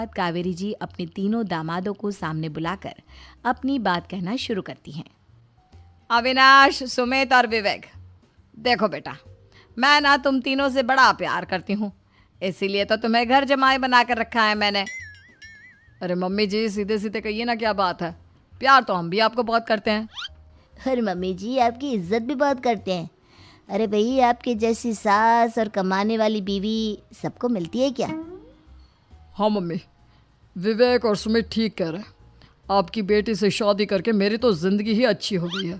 कावेरी जी अपने तीनों दामादों को सामने बुलाकर अपनी बात कहना शुरू करती हैं। अविनाश, सुमित और विवेक, देखो बेटा, मैं ना तुम तीनों से बड़ा प्यार करती हूँ, इसीलिए तो तुम्हें घर जमाई बना कर रखा है मैंने। अरे मम्मी जी, सीधे सीधे कहिए ना, क्या बात है? प्यार तो हम भी आपको बहुत करते हैं। अरे मम्मी जी, आपकी इज्जत भी बहुत करते हैं। अरे भाई, आपके जैसी सास और कमाने वाली बीवी सबको मिलती है क्या? हाँ मम्मी, विवेक और सुमित ठीक कह रहे हैं। आपकी बेटी से शादी करके मेरी तो ज़िंदगी ही अच्छी हो गई है।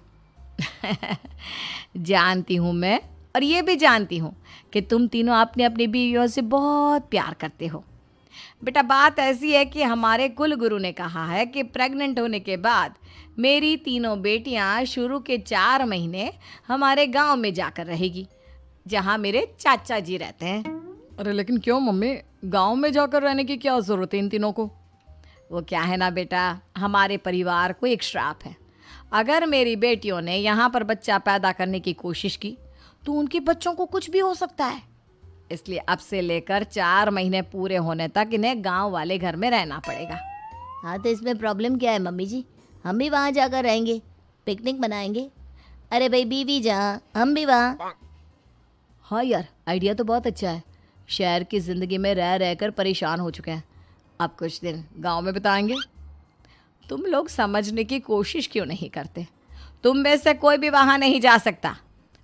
जानती हूँ मैं, और ये भी जानती हूँ कि तुम तीनों अपने अपनी बीवियों से बहुत प्यार करते हो। बेटा, बात ऐसी है कि हमारे कुल गुरु ने कहा है कि प्रेग्नेंट होने के बाद मेरी तीनों बेटियां शुरू के 4 महीने हमारे गांव में जाकर रहेगी, जहां मेरे चाचा जी रहते हैं। अरे लेकिन क्यों मम्मी, गांव में जाकर रहने की क्या ज़रूरत है इन तीनों को? वो क्या है ना बेटा, हमारे परिवार को एक श्राप है। अगर मेरी बेटियों ने यहाँ पर बच्चा पैदा करने की कोशिश की तो उनके बच्चों को कुछ भी हो सकता है। इसलिए अब से लेकर 4 महीने पूरे होने तक इन्हें गांव वाले घर में रहना पड़ेगा। हाँ, तो इसमें प्रॉब्लम क्या है मम्मी जी? हम भी वहाँ जाकर रहेंगे, पिकनिक मनाएंगे। अरे भाई, बीवी जहाँ हम भी वहाँ। हाँ यार, आइडिया तो बहुत अच्छा है। शहर की ज़िंदगी में रह रहकर परेशान हो चुके हैं, अब कुछ दिन गांव में बिताएंगे। तुम लोग समझने की कोशिश क्यों नहीं करते? तुम में से कोई भी वहाँ नहीं जा सकता,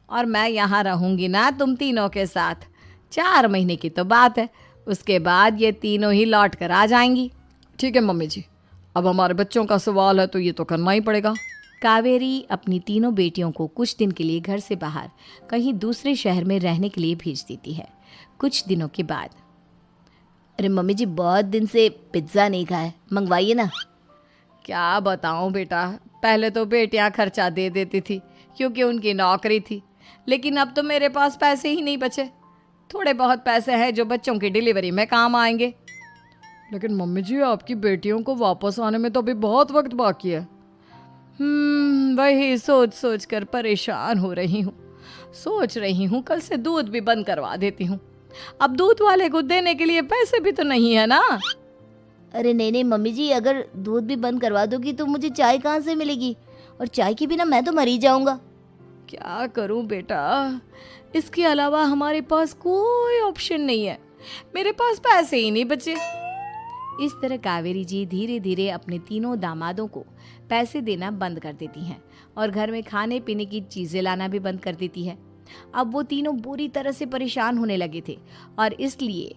और मैं यहाँ रहूँगी ना तुम तीनों के साथ। 4 महीने की तो बात है, उसके बाद ये तीनों ही लौट कर आ जाएंगी। ठीक है मम्मी जी, अब हमारे बच्चों का सवाल है तो ये तो करना ही पड़ेगा। कावेरी अपनी तीनों बेटियों को कुछ दिन के लिए घर से बाहर कहीं दूसरे शहर में रहने के लिए भेज देती है। कुछ दिनों के बाद, अरे मम्मी जी, बहुत दिन से पिज्ज़ा नहीं खाया, मंगवाइए ना। क्या बताऊं बेटा, पहले तो बेटियां खर्चा दे देती थी क्योंकि उनकी नौकरी थी, लेकिन अब तो मेरे पास पैसे ही नहीं बचे। थोड़े बहुत पैसे हैं जो बच्चों की डिलीवरी में काम आएंगे। लेकिन मम्मी जी, आपकी बेटियों को वापस आने में तो अभी बहुत वक्त बाकी है। वही सोच सोच कर परेशान हो रही हूँ। सोच रही हूँ कल से दूध भी बंद करवा देती हूँ। अब दूध वाले को देने के लिए पैसे भी तो नहीं है ना। अरे नहीं नहीं मम्मी जी, अगर दूध भी बंद करवा दोगी तो मुझे चाय कहाँ से मिलेगी? और चाय के बिना मैं तो मर ही जाऊंगा। क्या करूं बेटा, इसके अलावा हमारे पास कोई ऑप्शन नहीं है। मेरे पास पैसे ही नहीं बचे। इस तरह कावेरी जी धीरे धीरे अपने तीनों दामादों को पैसे देना बंद कर देती हैं और घर में खाने पीने की चीज़ें लाना भी बंद कर देती है। अब वो तीनों बुरी तरह से परेशान होने लगे थे और इसलिए